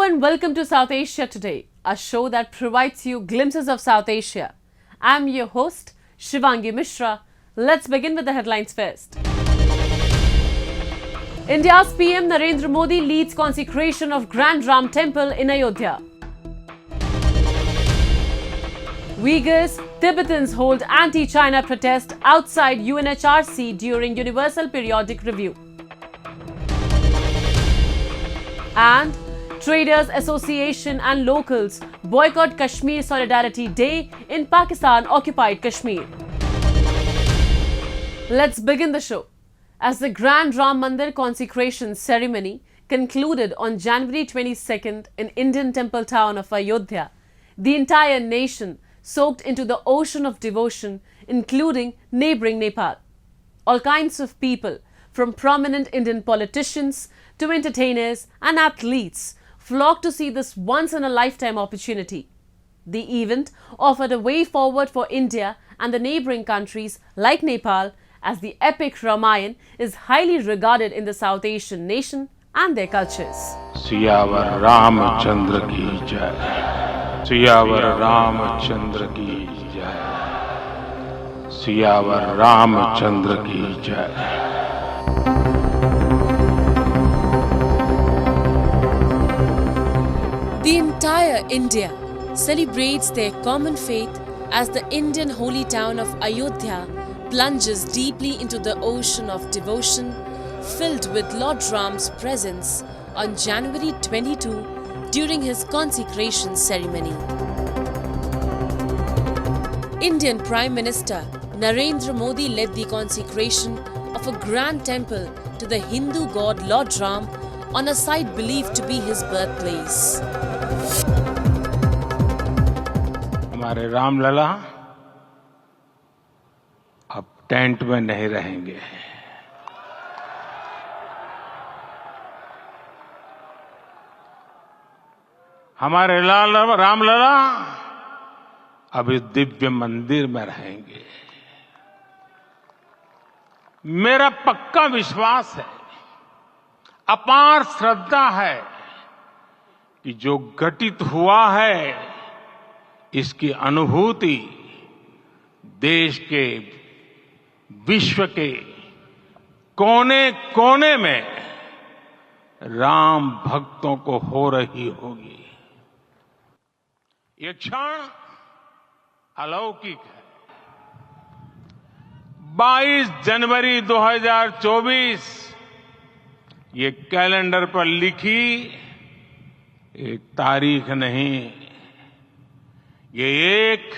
and welcome to South Asia Today, a show that provides you glimpses of South Asia. I'm your host, Shivangi Mishra. Let's begin with the headlines first. India's PM Narendra Modi leads consecration of Grand Ram Temple in Ayodhya. Uyghurs, Tibetans hold anti-China protest outside UNHRC during Universal Periodic Review. And Traders Association and locals boycott Kashmir Solidarity Day in Pakistan-occupied Kashmir. Let's begin the show. As the Grand Ram Mandir consecration ceremony concluded on January 22nd in Indian temple town of Ayodhya, the entire nation soaked into the ocean of devotion, including neighboring Nepal. All kinds of people, from prominent Indian politicians to entertainers and athletes, flocked to see this once-in-a-lifetime opportunity. The event offered a way forward for India and the neighboring countries like Nepal, as the epic Ramayana is highly regarded in the South Asian nation and their cultures. Siyavar Ramchandra की जय, सियावर रामचंद्र की जय, सियावर रामचंद्र की जय. The entire India celebrates their common faith as the Indian holy town of Ayodhya plunges deeply into the ocean of devotion filled with Lord Ram's presence on January 22 during his consecration ceremony. Indian Prime Minister Narendra Modi led the consecration of a grand temple to the Hindu god Lord Ram on a site believed to be his birthplace. हमारे रामलला अब tent में नहीं रहेंगे. हमारे रामलला अब इस दिव्य मंदिर में रहेंगे. मेरा पक्का विश्वास है, अपार श्रद्धा है कि जो घटित हुआ है इसकी अनुभूति देश के, विश्व के कोने कोने में राम भक्तों को हो रही होगी. ये क्षण अलौकिक है. 22 जनवरी 2024 ये कैलेंडर पर लिखी एक तारीख नहीं, ये एक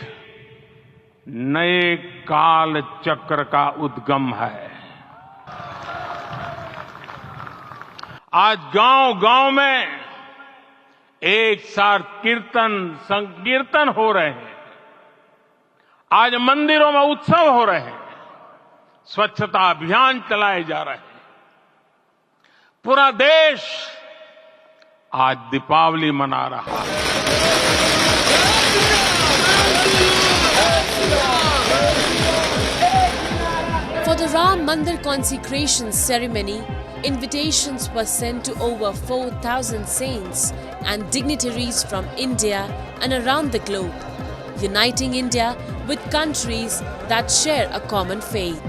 नए काल चक्र का उद्गम है. आज गांव-गांव में एक साथ कीर्तन संकीर्तन हो रहे हैं. आज मंदिरों में उत्सव हो रहे हैं. स्वच्छता अभियान चलाए जा रहे हैं. पूरा देश आज दीपावली मना रहा है. For the Ram Mandir consecration ceremony, invitations were sent to over 4,000 saints and dignitaries from India and around the globe, uniting India with countries that share a common faith.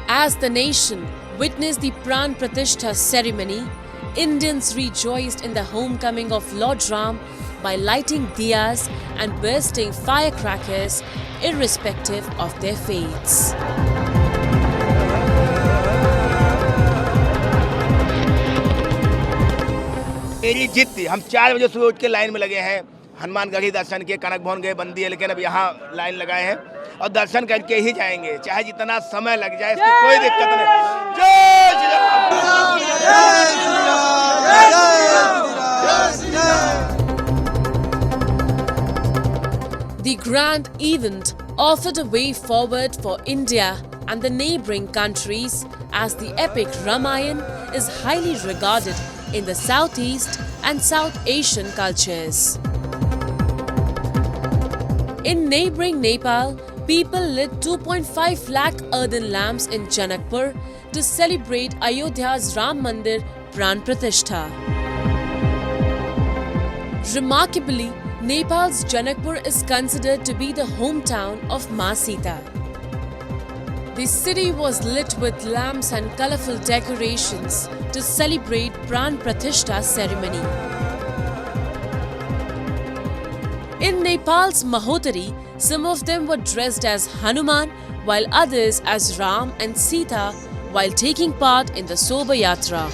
As the nation witnessed the Pran Pratishtha ceremony, Indians rejoiced in the homecoming of Lord Ram by lighting diyas and bursting firecrackers irrespective of their faiths. मेरी जीत थी. हम 4 बजे सुबह उठ के line में लगे हैं. हनुमानगढ़ी दर्शन किए, कनक भवन गए, बंदी है, लेकिन अब यहाँ लाइन लगाए हैं और दर्शन करके ही जाएंगे, चाहे जितना समय लग जाए, इसकी कोई दिक्कत नहीं. जय श्री राम, जय श्री राम, जय Shri Ram. The grand event offered a way forward for India and the neighboring countries, as the epic Ramayana is highly regarded in the Southeast and South Asian cultures. In neighboring Nepal, people lit 2.5 lakh earthen lamps in Janakpur to celebrate Ayodhya's Ram Mandir Pran Pratishtha. Remarkably, Nepal's Janakpur is considered to be the hometown of Ma Sita. The city was lit with lamps and colorful decorations to celebrate Pran Pratishtha ceremony. In Nepal's Mahotari, some of them were dressed as Hanuman, while others as Ram and Sita while taking part in the Sobha Yatra.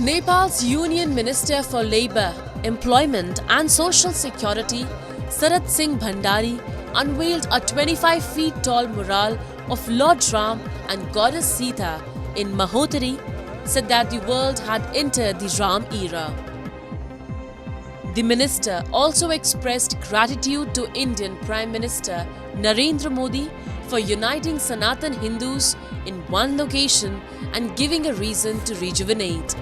Nepal's Union Minister for Labour, Employment and Social Security, Sarat Singh Bhandari, unveiled a 25 feet tall mural of Lord Ram and Goddess Sita in Mahotari, said that the world had entered the Ram era. The minister also expressed gratitude to Indian Prime Minister Narendra Modi for uniting Sanatan Hindus in one location and giving a reason to rejuvenate.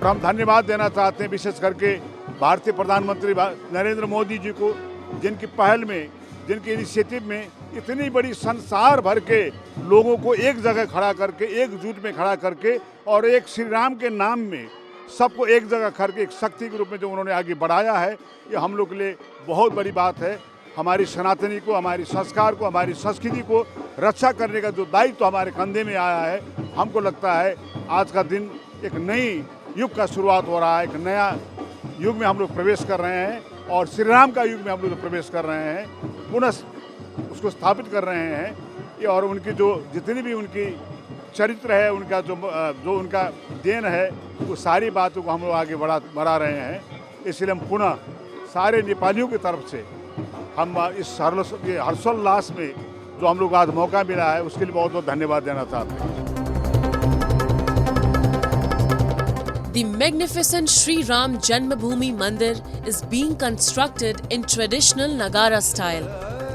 हम धन्यवाद देना चाहते हैं विशेष करके भारतीय प्रधानमंत्री नरेंद्र मोदी जी को, जिनकी पहल में, जिनकी इनिशिएटिव में इतनी बड़ी संसार भर के लोगों को एक जगह खड़ा करके, एकजुट में खड़ा करके और एक श्री राम के नाम में सबको एक जगह करके एक शक्ति के रूप में जो उन्होंने आगे बढ़ाया है, ये हम लोग के लिए बहुत बड़ी बात है। हमारी सनातनी को, हमारी संस्कार को, हमारी संस्कृति को रक्षा करने का जो दायित्व तो हमारे कंधे में आया है, हमको लगता है आज का दिन एक नई युग का शुरुआत हो रहा है। एक नया युग में हम लोग प्रवेश कर रहे हैं और श्री राम का युग में हम लोग प्रवेश कर रहे हैं, पुनः उसको स्थापित कर रहे हैं। और उनकी जो जितनी भी उनकी चरित्र है, उनका जो उनका देन है, वो सारी बातों को हम लोग आगे बढ़ा रहे हैं। इसलिए हम पुनः सारे नेपालियों की तरफ से हम इस हर्षोल्लास में जो हम लोग आज मौका मिला है, उसके लिए बहुत बहुत धन्यवाद देना चाहते हैं। The magnificent Sri Ram Janmabhoomi Mandir is being constructed in traditional Nagara style.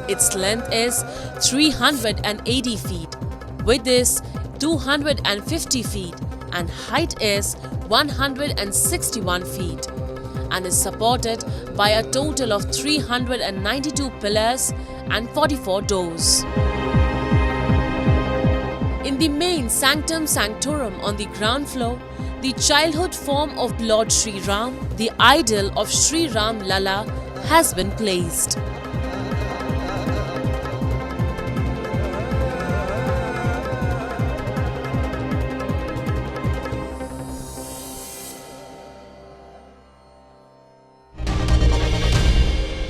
Its length is 380 feet, width is 250 feet and height is 161 feet, and is supported by a total of 392 pillars and 44 doors. In the main Sanctum Sanctorum on the ground floor, the childhood form of Lord Sri Ram, the idol of Sri Ram Lala, has been placed.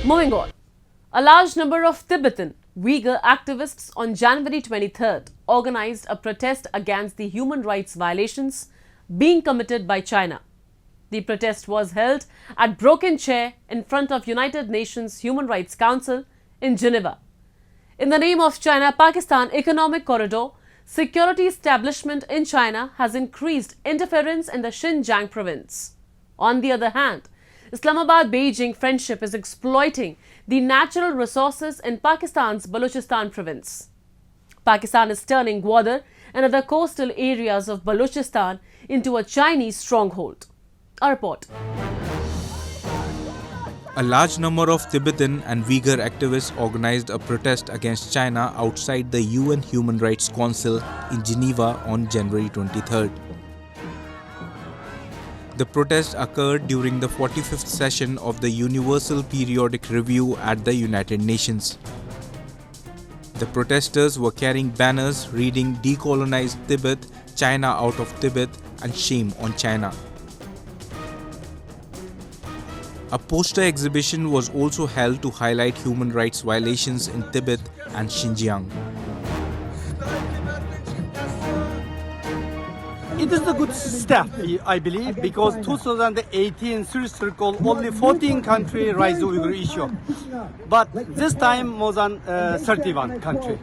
Moving on, a large number of Tibetan Uyghur activists on January 23rd organized a protest against the human rights violations being committed by China. The protest was held at Broken Chair in front of United Nations Human Rights Council in Geneva. In the name of China-Pakistan Economic Corridor, security establishment in China has increased interference in the Xinjiang province. On the other hand, Islamabad-Beijing friendship is exploiting the natural resources in Pakistan's Balochistan province. Pakistan is turning Gwadar and other coastal areas of Balochistan into a Chinese stronghold. A report. A large number of Tibetan and Uyghur activists organized a protest against China outside the UN Human Rights Council in Geneva on January 23rd. The protest occurred during the 45th session of the Universal Periodic Review at the United Nations. The protesters were carrying banners reading "Decolonize Tibet, China out of Tibet" and "Shame on China." A poster exhibition was also held to highlight human rights violations in Tibet and Xinjiang. It is a good step, I believe, because 2018 Sri Circle only 14 countries raised the Uyghur issue, but this time more than 31 countries.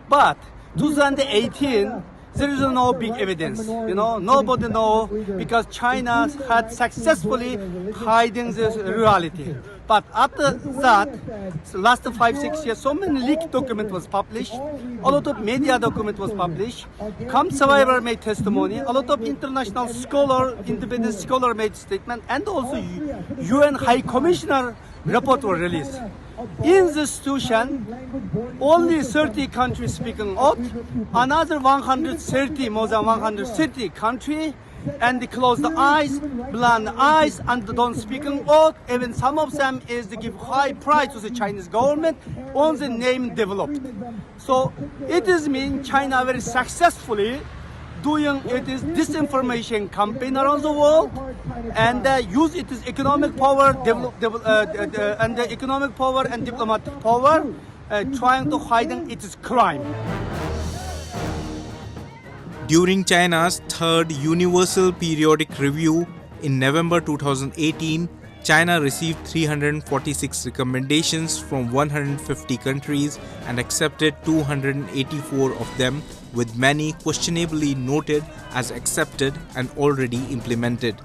But 2018, there is no big evidence, nobody knows, because China had successfully hiding this reality. But after that, last 5-6 years, so many leaked documents was published, a lot of media document was published, come survivor made testimony, a lot of international scholar, independent scholar made statement, and also UN High Commissioner report were released. In this situation, only 30 countries speaking out, another 130, more than 130 countries, and they close the eyes, blind eyes, and don't speaking out. Even some of them is to give high price to the Chinese government on the name developed. So it is mean China very successfully doing it is disinformation campaign around the world, and use its economic power, and the economic power and diplomatic power, trying to hide its crime. During China's third Universal Periodic Review in November 2018, China received 346 recommendations from 150 countries and accepted 284 of them, with many questionably noted as accepted and already implemented.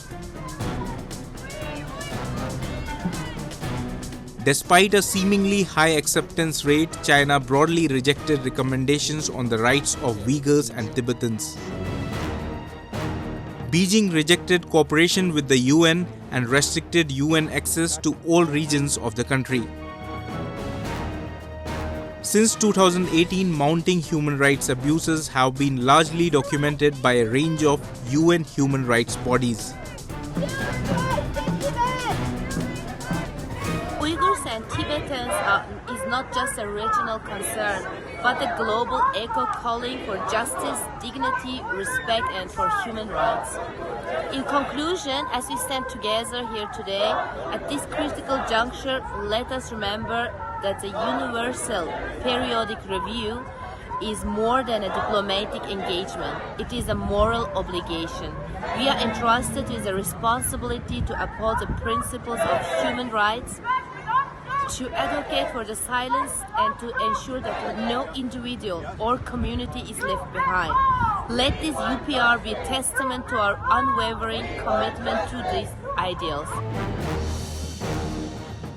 Despite a seemingly high acceptance rate, China broadly rejected recommendations on the rights of Uyghurs and Tibetans. Beijing rejected cooperation with the UN and restricted UN access to all regions of the country. Since 2018, mounting human rights abuses have been largely documented by a range of UN human rights bodies. Uyghurs and Tibetans is not just a regional concern, but a global echo calling for justice, dignity, respect, and for human rights. In conclusion, as we stand together here today, at this critical juncture, let us remember that the Universal Periodic Review is more than a diplomatic engagement. It is a moral obligation. We are entrusted with the responsibility to uphold the principles of human rights, to advocate for the silence, and to ensure that no individual or community is left behind. Let this UPR be a testament to our unwavering commitment to these ideals.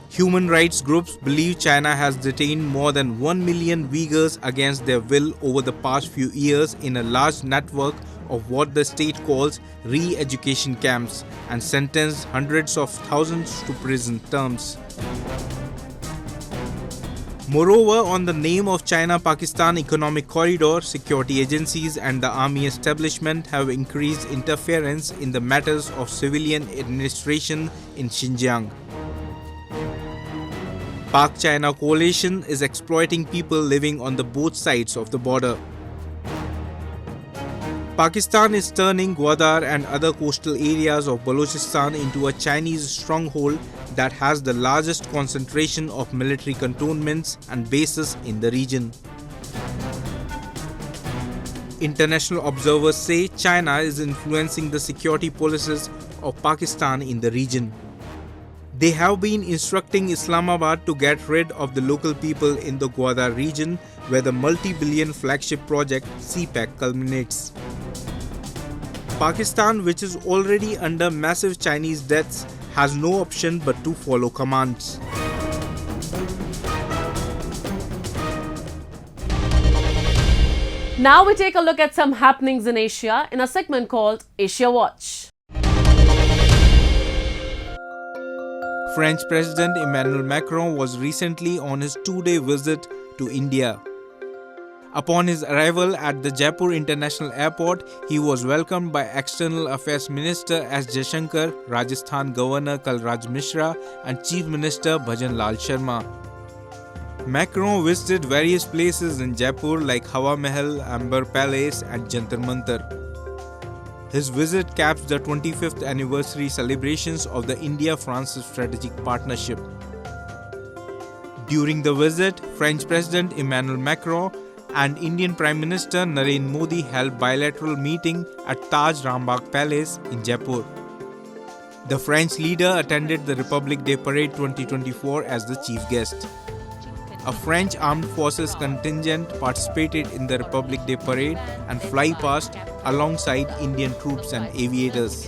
Human rights groups believe China has detained more than 1 million Uyghurs against their will over the past few years in a large network of what the state calls re-education camps, and sentenced hundreds of thousands to prison terms. Moreover, on the name of China-Pakistan Economic Corridor, security agencies and the army establishment have increased interference in the matters of civilian administration in Xinjiang. Pak-China coalition is exploiting people living on the both sides of the border. Pakistan is turning Gwadar and other coastal areas of Balochistan into a Chinese stronghold that has the largest concentration of military cantonments and bases in the region. International observers say China is influencing the security policies of Pakistan in the region. They have been instructing Islamabad to get rid of the local people in the Gwadar region, where the multi-billion flagship project CPEC culminates. Pakistan, which is already under massive Chinese debts, has no option but to follow commands. Now we take a look at some happenings in Asia in a segment called Asia Watch. French President Emmanuel Macron was recently on his two-day visit to India. Upon his arrival at the Jaipur International Airport, he was welcomed by External Affairs Minister S. Jaishankar, Rajasthan Governor Kalraj Mishra and Chief Minister Bhajan Lal Sharma. Macron visited various places in Jaipur like Hawa Mahal, Amber Palace and Jantar Mantar. His visit caps the 25th anniversary celebrations of the India-France strategic partnership. During the visit, French President Emmanuel Macron and Indian Prime Minister Narendra Modi held bilateral meeting at Taj Rambagh Palace in Jaipur. The French leader attended the Republic Day Parade 2024 as the chief guest. A French armed forces contingent participated in the Republic Day Parade and fly past alongside Indian troops and aviators.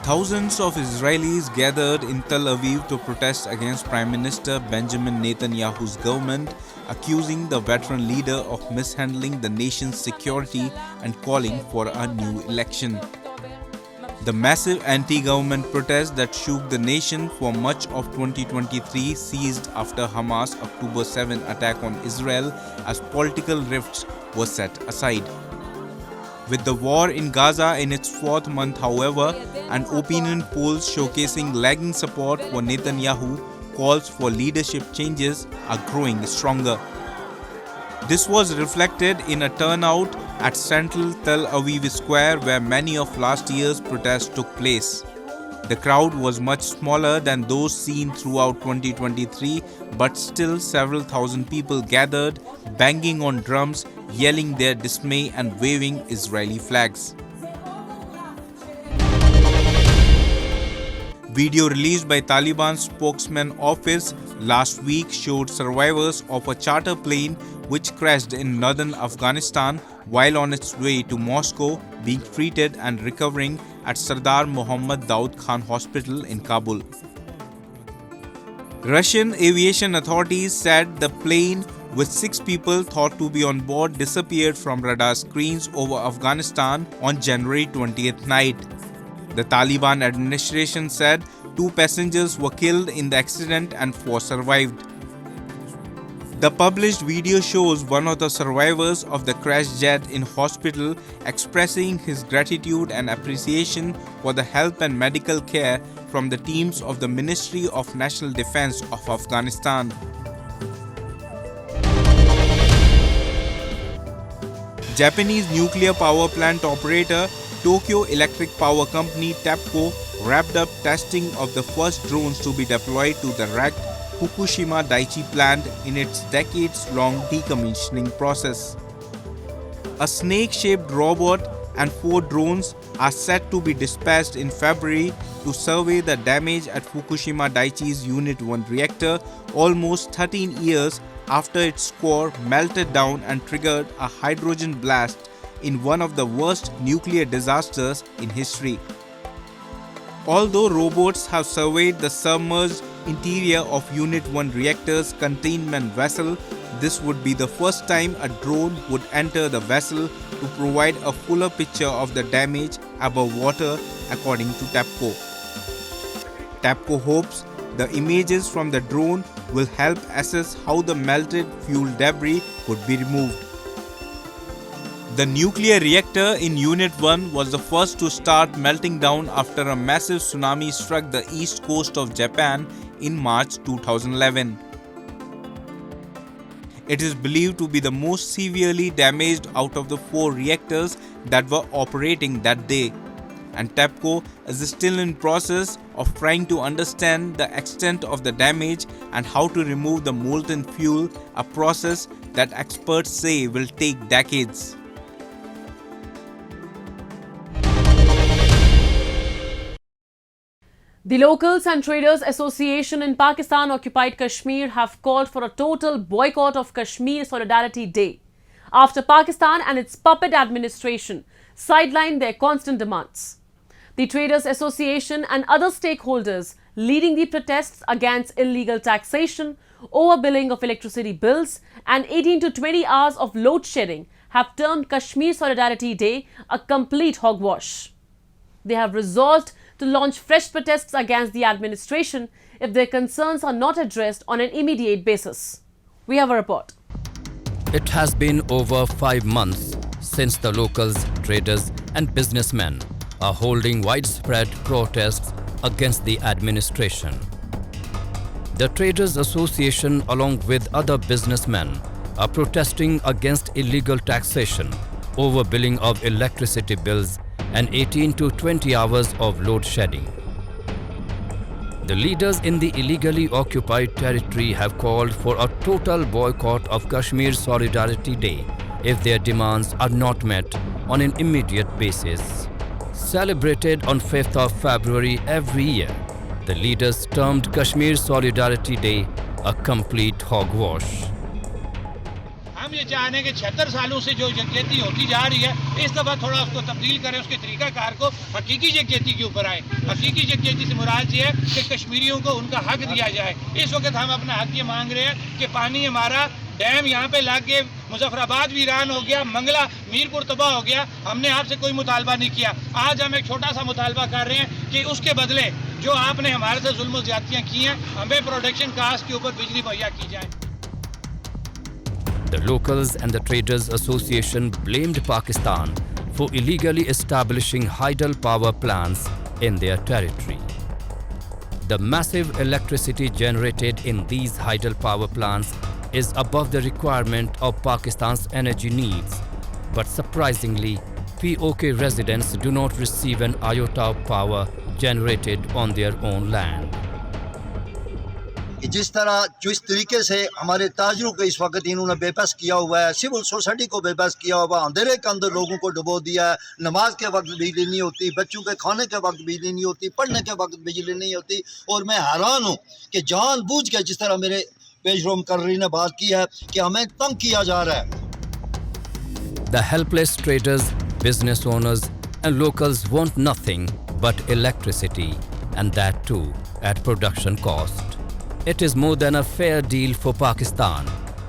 Thousands of Israelis gathered in Tel Aviv to protest against Prime Minister Benjamin Netanyahu's government, accusing the veteran leader of mishandling the nation's security and calling for a new election. The massive anti-government protests that shook the nation for much of 2023 ceased after Hamas' October 7 attack on Israel as political rifts were set aside. With the war in Gaza in its fourth month, however, and opinion polls showcasing lagging support for Netanyahu, calls for leadership changes are growing stronger. This was reflected in a turnout at central Tel Aviv Square where many of last year's protests took place. The crowd was much smaller than those seen throughout 2023, but still several thousand people gathered, banging on drums, yelling their dismay and waving Israeli flags. Video released by Taliban's spokesman office last week showed survivors of a charter plane which crashed in northern Afghanistan while on its way to Moscow being treated and recovering at Sardar Mohammad Daud Khan Hospital in Kabul. Russian aviation authorities said the plane with 6 people thought to be on board disappeared from radar screens over Afghanistan on January 20th night. The Taliban administration said 2 passengers were killed in the accident and 4 survived. The published video shows one of the survivors of the crashed jet in hospital expressing his gratitude and appreciation for the help and medical care from the teams of the Ministry of National Defense of Afghanistan. Japanese nuclear power plant operator Tokyo Electric Power Company TEPCO wrapped up testing of the first drones to be deployed to the wrecked Fukushima Daiichi plant in its decades-long decommissioning process. A snake-shaped robot and 4 drones are set to be dispatched in February to survey the damage at Fukushima Daiichi's Unit 1 reactor almost 13 years after its core melted down and triggered a hydrogen blast in one of the worst nuclear disasters in history. Although robots have surveyed the submerged interior of Unit 1 reactor's containment vessel, this would be the first time a drone would enter the vessel to provide a fuller picture of the damage above water, according to TEPCO. TEPCO hopes the images from the drone will help assess how the melted fuel debris could be removed. The nuclear reactor in Unit 1 was the first to start melting down after a massive tsunami struck the east coast of Japan in March 2011. It is believed to be the most severely damaged out of the 4 reactors that were operating that day, and TEPCO is still in process of trying to understand the extent of the damage and how to remove the molten fuel, a process that experts say will take decades. The Locals and Traders Association in Pakistan-occupied Kashmir have called for a total boycott of Kashmir Solidarity Day after Pakistan and its puppet administration sidelined their constant demands. The Traders Association and other stakeholders leading the protests against illegal taxation, overbilling of electricity bills and 18 to 20 hours of load shedding have termed Kashmir Solidarity Day a complete hogwash. They have resolved to launch fresh protests against the administration if their concerns are not addressed on an immediate basis. We have a report. It has been over 5 months since the locals, traders and businessmen are holding widespread protests against the administration. The Traders Association, along with other businessmen, are protesting against illegal taxation, overbilling of electricity bills and 18 to 20 hours of load shedding. The leaders in the illegally occupied territory have called for a total boycott of Kashmir Solidarity Day if their demands are not met on an immediate basis. Celebrated on 5th of February every year, the leaders termed Kashmir Solidarity Day a complete hogwash. हम ये चाह रहे हैं कि 76 सालों से जो यकजहती होती जा रही है इस दफ़ा थोड़ा उसको तब्दील करें, उसके तरीक़ाकार को हकीकी यकजहती के ऊपर आए। हकीकी यकजहती से मुराद ये है कि कश्मीरियों को उनका हक दिया जाए। इस वक्त हम अपना हक ये मांग रहे हैं कि पानी हमारा डैम यहाँ पे लग के मुजफ्फराबाद वीरान हो गया, मंगला मीरपुर तबाह हो गया। हमने आपसे कोई मुतालबा नहीं किया। आज हम एक छोटा सा मुतालबा कर रहे हैं कि उसके बदले जो आपने हमारे साथ जुल्म ज्यादतियाँ की हैं, हमें प्रोडक्शन कास्ट के ऊपर बिजली मुहैया की जाए। The Locals and the Traders Association blamed Pakistan for illegally establishing hydel power plants in their territory. The massive electricity generated in these hydel power plants is above the requirement of Pakistan's energy needs, but surprisingly, POK residents do not receive an iota of power generated on their own land. जिस तरह जिस तरीके से हमारे ताजरों को इस वक्त इन्होंने बेबस किया हुआ है, सिविल सोसाइटी को बेबस किया हुआ, अंधेरे के अंदर लोगों को डुबो दिया है। नमाज के वक्त बिजली नहीं होती, बच्चों के खाने के वक्त बिजली नहीं होती, पढ़ने के वक्त बिजली नहीं होती। और मैं हैरान हूँ कि जानबूझ के जिस तरह मेरे पेशरो मुकर्री ने बात की है कि हमें तंग किया जा रहा है। The helpless traders, business owners and locals want nothing but electricity, and that too at production cost. It is more than a fair deal for Pakistan,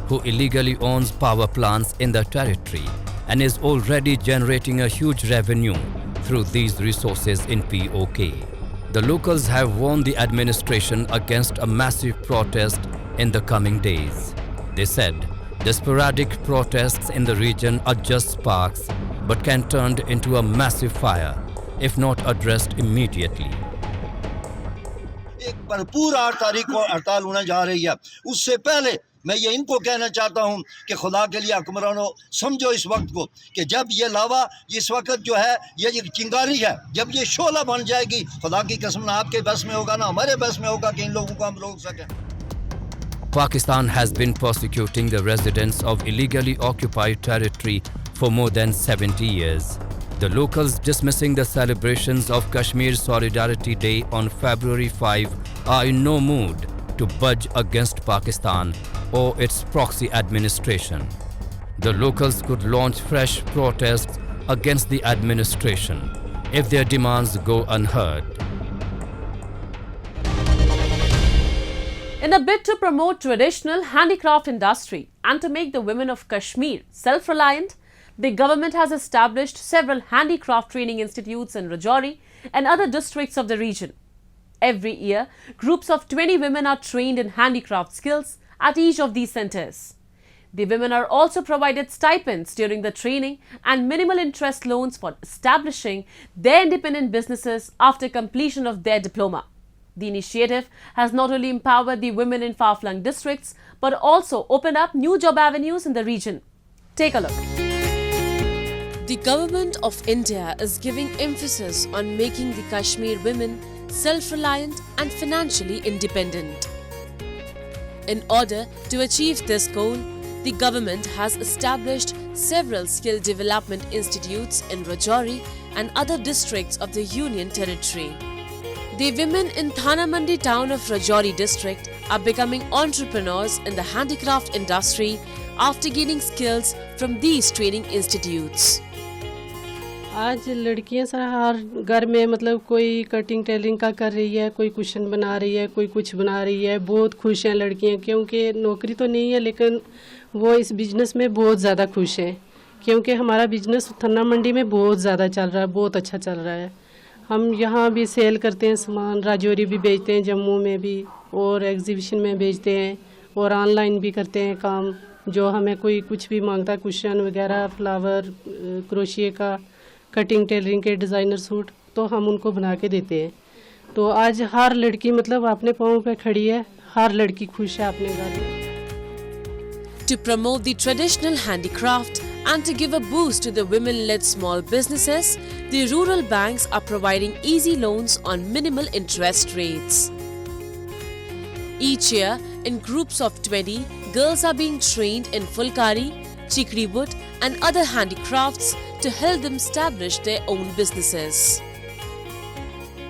who illegally owns power plants in the territory and is already generating a huge revenue through these resources in POK. The locals have warned the administration against a massive protest in the coming days. They said the sporadic protests in the region are just sparks but can turn into a massive fire if not addressed immediately. एक भरपूर 8 तारीख को हड़ताल होने जा रही है। उससे पहले मैं ये इनको कहना चाहता हूँ कि खुदा के लिए हुक्मरानों समझो इस वक्त को कि जब ये लावा इस वक्त जो है ये चिंगारी है, जब ये शोला बन जाएगी, खुदा की कसम ना आपके बस में होगा ना हमारे बस में होगा कि इन लोगों को हम रोक सकें। Pakistan has been persecuting the residents of illegally occupied territory for more than 70 years. The locals dismissing the celebrations of Kashmir Solidarity Day on February 5 are in no mood to budge against Pakistan or its proxy administration. The locals could launch fresh protests against the administration if their demands go unheard. In a bid to promote traditional handicraft industry and to make the women of Kashmir self-reliant, the government has established several handicraft training institutes in Rajouri and other districts of the region. Every year, groups of 20 women are trained in handicraft skills at each of these centers. The women are also provided stipends during the training and minimal interest loans for establishing their independent businesses after completion of their diploma. The initiative has not only empowered the women in far-flung districts but also opened up new job avenues in the region. Take a look. The Government of India is giving emphasis on making the Kashmir women self-reliant and financially independent. In order to achieve this goal, the government has established several skill development institutes in Rajouri and other districts of the Union Territory. The women in Thana Mandi town of Rajouri district are becoming entrepreneurs in the handicraft industry after gaining skills from these training institutes. आज लड़कियां हर घर में मतलब कोई cutting tailoring का कर रही है, कोई कुशन बना रही है, कोई कुछ बना रही है। बहुत खुश हैं लड़कियां क्योंकि नौकरी तो नहीं है लेकिन वो इस बिजनेस में बहुत ज़्यादा खुश हैं क्योंकि हमारा बिजनेस थन्ना मंडी में बहुत ज़्यादा चल रहा है, बहुत अच्छा चल रहा है। हम यहाँ भी सेल करते हैं सामान, राजौरी भी बेचते हैं, जम्मू में भी और एग्जीबिशन में बेचते हैं और ऑनलाइन भी करते हैं काम। जो हमें कोई कुछ भी मांगता है, कुशन वगैरह, फ्लावर, क्रोशिया का, कटिंग टेलरिंग के डिज़ाइनर सूट, तो हम उनको बना के देते हैं। तो आज हर लड़की मतलब अपने पाँव पे खड़ी है, हर लड़की खुश है अपने घर में। To promote the traditional handicraft and to give a boost to the women-led small businesses, the rural banks are providing easy loans on minimal interest rates. Each year, in groups of 20, girls are being trained in fulkari, chikri wood and other handicrafts to help them establish their own businesses.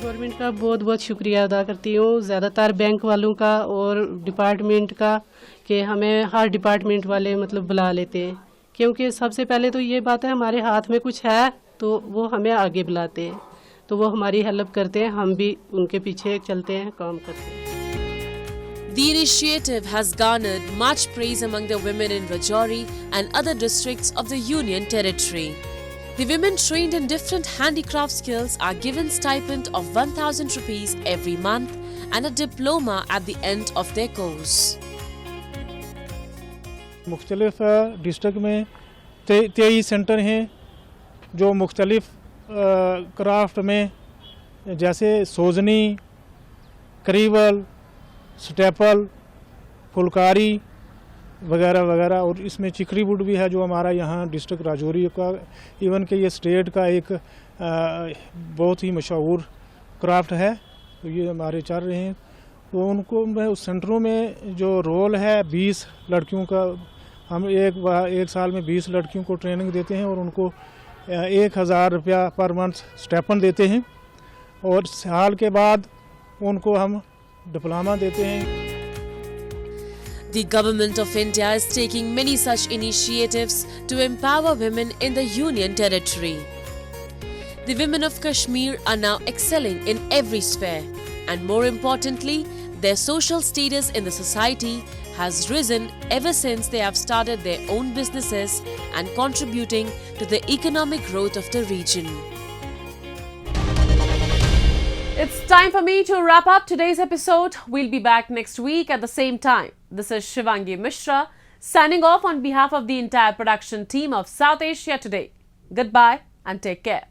Government का बहुत बहुत शुक्रिया अदा करती हूँ, ज़्यादातर bank वालों का और डिपार्टमेंट का कि हमें हर डिपार्टमेंट वाले मतलब बुला लेते हैं क्योंकि सबसे पहले तो ये बात है हमारे हाथ में कुछ है तो वो हमें आगे बुलाते हैं, तो वो हमारी हेल्प करते हैं, हम भी उनके पीछे चलते हैं, काम करते हैं। The initiative has garnered much praise among the women in Rajouri and other districts of the Union Territory. The women trained in different handicraft skills are given stipend of 1,000 rupees every month and a diploma at the end of their course. मुख्तलिफ district में 23 centre हैं जो मुख्तलिफ craft में जैसे सोजनी, करीबल, staple, Phulkari वगैरह वगैरह, और इसमें चिकरी वुड भी है जो हमारा यहाँ डिस्ट्रिक्ट राजौरी का, इवन के ये स्टेट का एक बहुत ही मशहूर क्राफ्ट है, तो ये हमारे चल रहे हैं। तो उनको उस सेंटरों में जो रोल है 20 लड़कियों का, हम एक साल में 20 लड़कियों को ट्रेनिंग देते हैं और उनको 1,000 रुपया पर मंथ स्टेपन देते हैं और साल के बाद उनको हम डिप्लोमा देते हैं। The Government of India is taking many such initiatives to empower women in the Union Territory. The women of Kashmir are now excelling in every sphere, and more importantly, their social status in the society has risen ever since they have started their own businesses and contributing to the economic growth of the region. It's time for me to wrap up today's episode. We'll be back next week at the same time. This is Shivangi Mishra signing off on behalf of the entire production team of South Asia Today. Goodbye and take care.